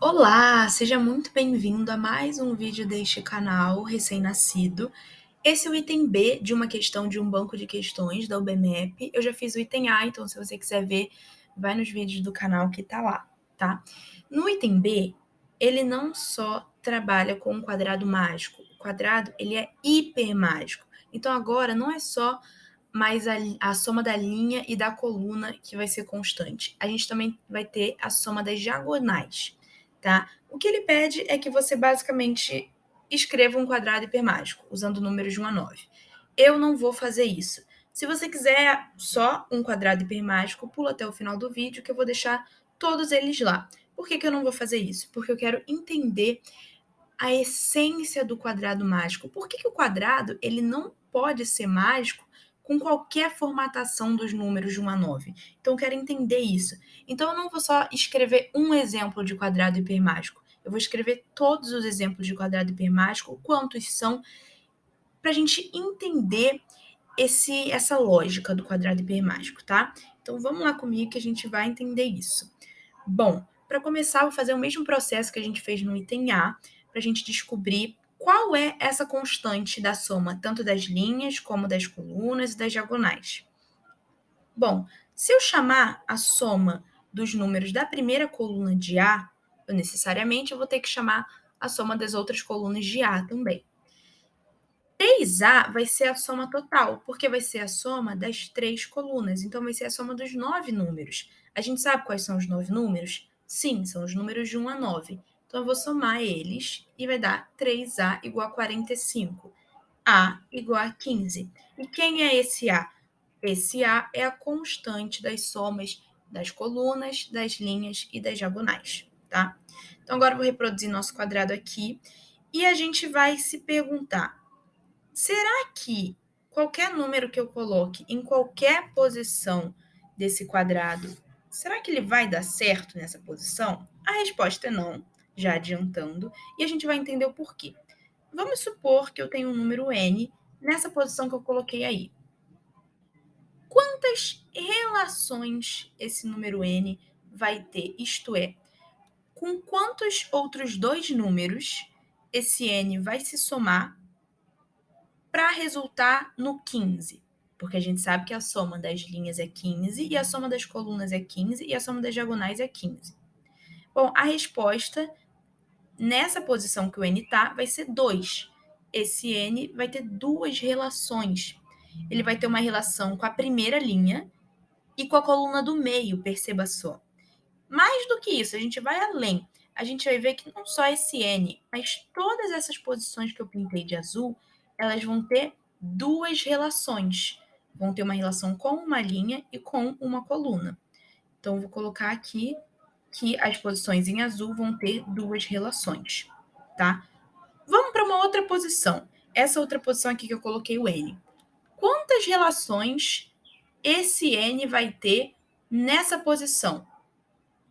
Olá, seja muito bem-vindo a mais um vídeo deste canal recém-nascido. Esse é o item B de uma questão de um banco de questões da UBMEP. Eu já fiz o item A, então se você quiser ver, vai nos vídeos do canal que tá lá, tá? No item B, ele não só trabalha com um quadrado mágico. O quadrado, ele é hipermágico. Então agora não é só mais a soma da linha e da coluna que vai ser constante. A gente também vai ter a soma das diagonais, tá? O que ele pede é que você basicamente escreva um quadrado hipermágico, usando números de 1 a 9. Eu não vou fazer isso. Se você quiser só um quadrado hipermágico, pula até o final do vídeo que eu vou deixar todos eles lá. Por que eu não vou fazer isso? Porque eu quero entender a essência do quadrado mágico. Por que o quadrado ele não pode ser mágico com qualquer formatação dos números de 1 a 9? Então, eu quero entender isso. Então, eu não vou só escrever um exemplo de quadrado hipermágico. Eu vou escrever todos os exemplos de quadrado hipermágico, quantos são, para a gente entender essa lógica do quadrado hipermágico, tá? Então, vamos lá comigo que a gente vai entender isso. Bom, para começar, vou fazer o mesmo processo que a gente fez no item A, para a gente descobrir qual é essa constante da soma, tanto das linhas, como das colunas e das diagonais. Bom, se eu chamar a soma dos números da primeira coluna de A, eu necessariamente vou ter que chamar a soma das outras colunas de A também. 3A vai ser a soma total, porque vai ser a soma das 3 colunas, então vai ser a soma dos 9 números. A gente sabe quais são os 9 números? Sim, são os números de 1 a 9. Então, eu vou somar eles e vai dar 3A igual a 45. A igual a 15. E quem é esse A? Esse A é a constante das somas das colunas, das linhas e das diagonais, tá? Então, agora eu vou reproduzir nosso quadrado aqui e a gente vai se perguntar: será que qualquer número que eu coloque em qualquer posição desse quadrado, será que ele vai dar certo nessa posição? A resposta é não, já adiantando, e a gente vai entender o porquê. Vamos supor que eu tenho um número n nessa posição que eu coloquei aí. Quantas relações esse número n vai ter? Isto é, com quantos outros dois números esse n vai se somar para resultar no 15? Porque a gente sabe que a soma das linhas é 15, e a soma das colunas é 15, e a soma das diagonais é 15. Bom, a resposta nessa posição que o n está vai ser 2. Esse n vai ter duas relações. Ele vai ter uma relação com a primeira linha e com a coluna do meio, perceba só. Mais do que isso, a gente vai além. A gente vai ver que não só esse n, mas todas essas posições que eu pintei de azul, elas vão ter duas relações. Vão ter uma relação com uma linha e com uma coluna. Então, eu vou colocar aqui que as posições em azul vão ter duas relações, tá? Vamos para uma outra posição. Essa outra posição aqui que eu coloquei o n. Quantas relações esse n vai ter nessa posição?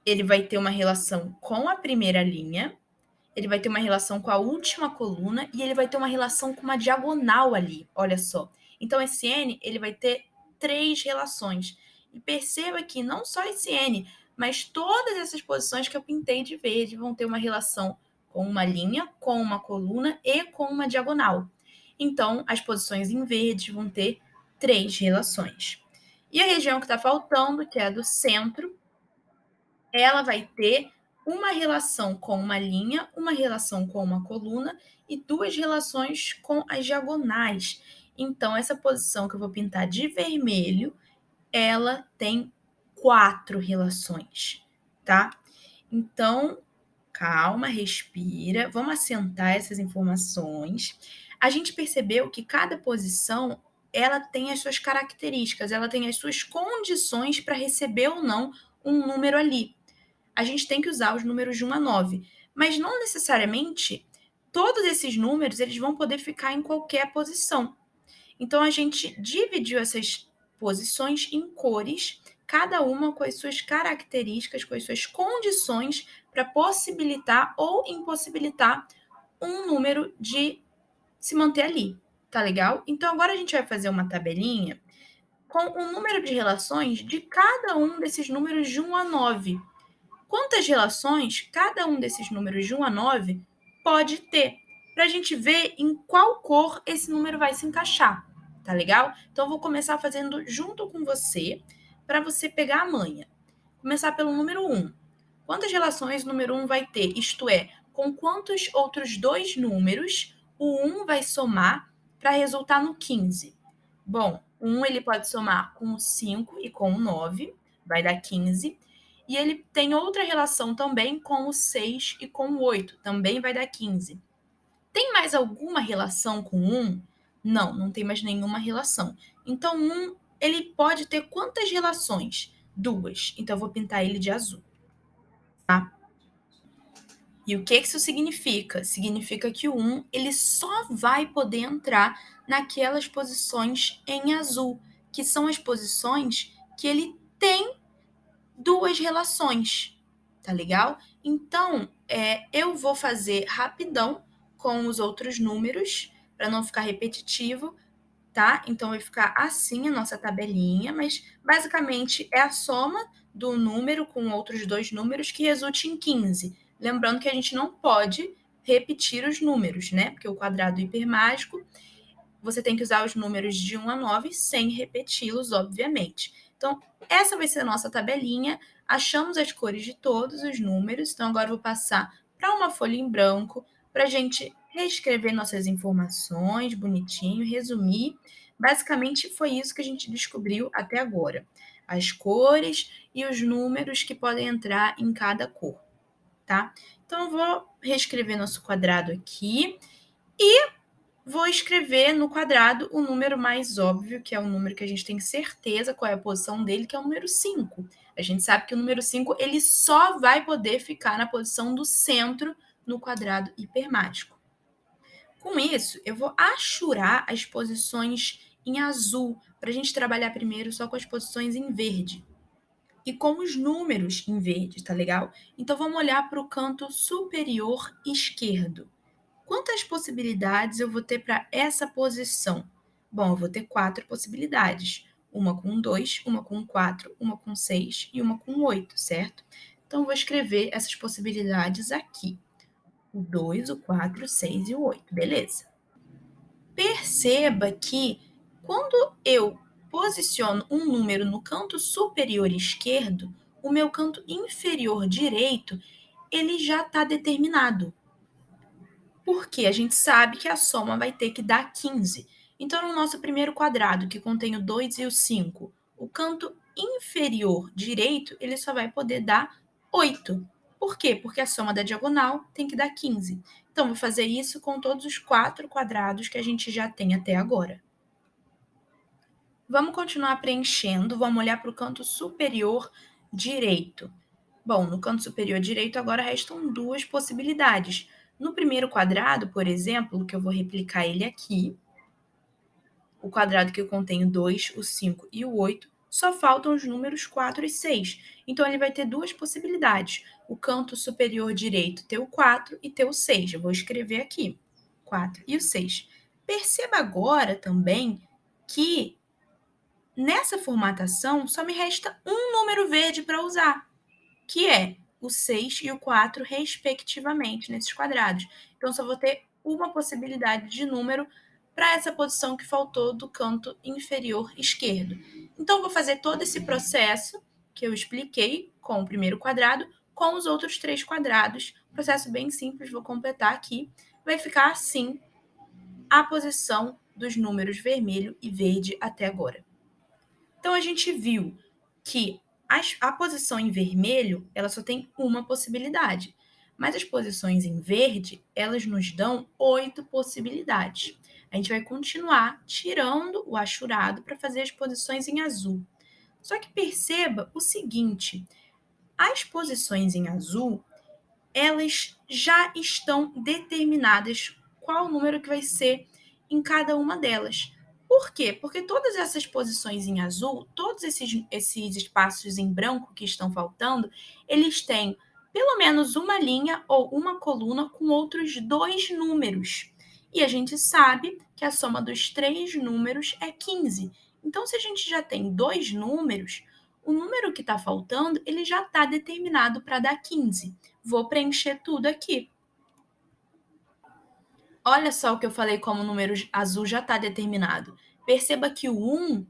Ele vai ter uma relação com a primeira linha, ele vai ter uma relação com a última coluna e ele vai ter uma relação com uma diagonal ali, olha só. Então, esse n, ele vai ter 3 relações. E perceba que não só esse n, mas todas essas posições que eu pintei de verde vão ter uma relação com uma linha, com uma coluna e com uma diagonal. Então, as posições em verde vão ter 3 relações. E a região que está faltando, que é a do centro, ela vai ter uma relação com uma linha, uma relação com uma coluna e duas relações com as diagonais. Então, essa posição que eu vou pintar de vermelho, ela tem 4 relações, tá? Então, calma, respira, vamos assentar essas informações. A gente percebeu que cada posição ela tem as suas características, ela tem as suas condições para receber ou não um número ali. A gente tem que usar os números de 1 a 9, mas não necessariamente todos esses números eles vão poder ficar em qualquer posição. Então, a gente dividiu essas posições em cores, cada uma com as suas características, com as suas condições para possibilitar ou impossibilitar um número de se manter ali, tá legal? Então, agora a gente vai fazer uma tabelinha com o número de relações de cada um desses números de 1 a 9. quantas relações cada um desses números de 1 a 9 pode ter, para a gente ver em qual cor esse número vai se encaixar, tá legal? Então, eu vou começar fazendo junto com você, para você pegar a manha. Começar pelo número 1. Quantas relações o número 1 vai ter? Isto é, com quantos outros dois números o 1 vai somar para resultar no 15? Bom, o 1 ele pode somar com o 5 e com o 9, vai dar 15. E ele tem outra relação também com o 6 e com o 8, também vai dar 15. Tem mais alguma relação com 1? Não, não tem mais nenhuma relação. Então, 1 ele pode ter quantas relações? 2. Então, eu vou pintar ele de azul. Tá? E o que isso significa? Significa que o 1 ele só vai poder entrar naquelas posições em azul, que são as posições que ele tem duas relações, tá legal? Então, eu vou fazer rapidão com os outros números, para não ficar repetitivo, tá? Então, vai ficar assim a nossa tabelinha, mas basicamente é a soma do número com outros dois números que resulte em 15. Lembrando que a gente não pode repetir os números, né? Porque o quadrado hipermágico, você tem que usar os números de 1 a 9 sem repeti-los, obviamente. Então, essa vai ser a nossa tabelinha. Achamos as cores de todos os números. Então, agora eu vou passar para uma folha em branco para a gente reescrever nossas informações bonitinho, resumir. Basicamente, foi isso que a gente descobriu até agora. As cores e os números que podem entrar em cada cor, tá? Então, eu vou reescrever nosso quadrado aqui e vou escrever no quadrado o número mais óbvio, que é o número que a gente tem certeza qual é a posição dele, que é o número 5. A gente sabe que o número 5 ele só vai poder ficar na posição do centro no quadrado hipermágico. Com isso, eu vou achurar as posições em azul, para a gente trabalhar primeiro só com as posições em verde. E com os números em verde, tá legal? Então, vamos olhar para o canto superior esquerdo. Quantas possibilidades eu vou ter para essa posição? Bom, eu vou ter 4 possibilidades. Uma com 2, uma com 4, uma com 6 e uma com 8, certo? Então, eu vou escrever essas possibilidades aqui. O 2, o 4, o 6 e o 8, beleza? Perceba que quando eu posiciono um número no canto superior esquerdo, o meu canto inferior direito, ele já está determinado. Porque a gente sabe que a soma vai ter que dar 15. Então, no nosso primeiro quadrado, que contém o 2 e o 5, o canto inferior direito, ele só vai poder dar 8. Por quê? Porque a soma da diagonal tem que dar 15. Então, vou fazer isso com todos os 4 quadrados que a gente já tem até agora. Vamos continuar preenchendo, vamos olhar para o canto superior direito. Bom, no canto superior direito agora restam duas possibilidades. No primeiro quadrado, por exemplo, que eu vou replicar ele aqui, o quadrado que contém o 2, o 5 e o 8, só faltam os números 4 e 6. Então, ele vai ter duas possibilidades. O canto superior direito ter o 4 e ter o 6. Eu vou escrever aqui, 4 e o 6. Perceba agora também que nessa formatação só me resta um número verde para usar, que é o 6 e o 4, respectivamente, nesses quadrados. Então, só vou ter uma possibilidade de número para essa posição que faltou do canto inferior esquerdo. Então, vou fazer todo esse processo que eu expliquei com o primeiro quadrado, com os outros 3 quadrados. Processo bem simples, vou completar aqui. Vai ficar assim a posição dos números vermelho e verde até agora. Então, a gente viu que a posição em vermelho, ela só tem uma possibilidade. Mas as posições em verde, elas nos dão 8 possibilidades. A gente vai continuar tirando o achurado para fazer as posições em azul. Só que perceba o seguinte, as posições em azul, elas já estão determinadas qual o número que vai ser em cada uma delas. Por quê? Porque todas essas posições em azul, todos esses espaços em branco que estão faltando, eles têm pelo menos uma linha ou uma coluna com outros dois números. E a gente sabe que a soma dos 3 números é 15. Então, se a gente já tem 2 números, o número que está faltando, ele já está determinado para dar 15. Vou preencher tudo aqui. Olha só o que eu falei como o número azul já está determinado. Perceba que o 1,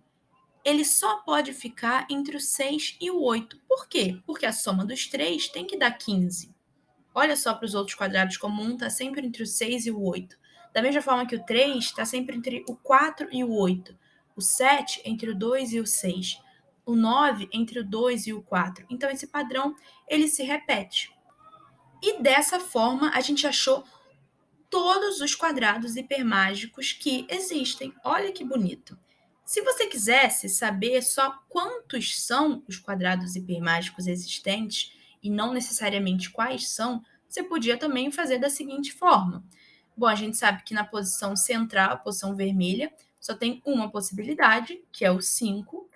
ele só pode ficar entre o 6 e o 8. Por quê? Porque a soma dos 3 tem que dar 15. Olha só para os outros quadrados, como o 1 está sempre entre o 6 e o 8. Da mesma forma que o 3 está sempre entre o 4 e o 8. O 7 entre o 2 e o 6. O 9 entre o 2 e o 4. Então, esse padrão, ele se repete. E dessa forma, a gente achou todos os quadrados hipermágicos que existem. Olha que bonito. Se você quisesse saber só quantos são os quadrados hipermágicos existentes e não necessariamente quais são, você podia também fazer da seguinte forma. Bom, a gente sabe que na posição central, a posição vermelha, só tem uma possibilidade, que é o 5.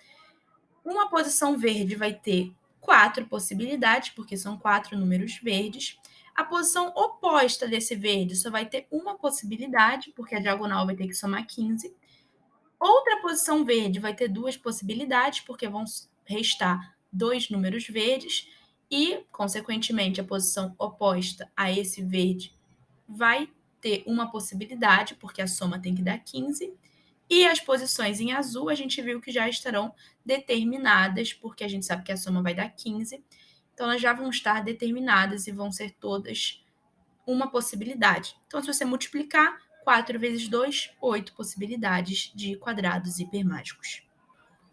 Uma posição verde vai ter 4 possibilidades, porque são 4 números verdes. A posição oposta desse verde só vai ter uma possibilidade, porque a diagonal vai ter que somar 15. Outra posição verde vai ter 2 possibilidades, porque vão restar 2 números verdes. E, consequentemente, a posição oposta a esse verde vai ter uma possibilidade, porque a soma tem que dar 15. E as posições em azul, a gente viu que já estarão determinadas, porque a gente sabe que a soma vai dar 15. Então, elas já vão estar determinadas e vão ser todas uma possibilidade. Então, se você multiplicar, 4 vezes 2, 8 possibilidades de quadrados hipermágicos.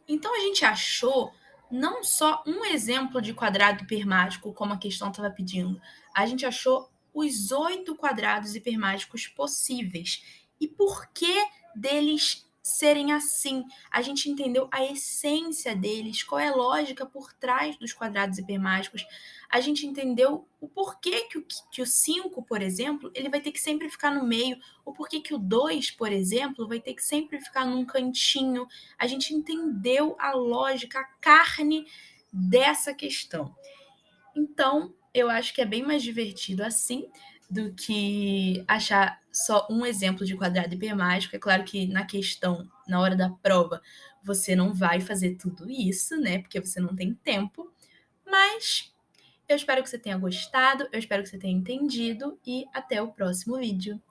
Então, a gente achou não só um exemplo de quadrado hipermágico, como a questão estava pedindo, a gente achou os 8 quadrados hipermágicos possíveis. E por que deles serem assim? A gente entendeu a essência deles, qual é a lógica por trás dos quadrados hipermágicos. A gente entendeu o porquê que o 5, por exemplo, ele vai ter que sempre ficar no meio, o porquê que o 2, por exemplo, vai ter que sempre ficar num cantinho. A gente entendeu a lógica, a carne dessa questão. Então, eu acho que é bem mais divertido assim do que achar só um exemplo de quadrado hipermágico. É claro que na questão, na hora da prova, você não vai fazer tudo isso, né? Porque você não tem tempo. Mas eu espero que você tenha gostado, eu espero que você tenha entendido e até o próximo vídeo.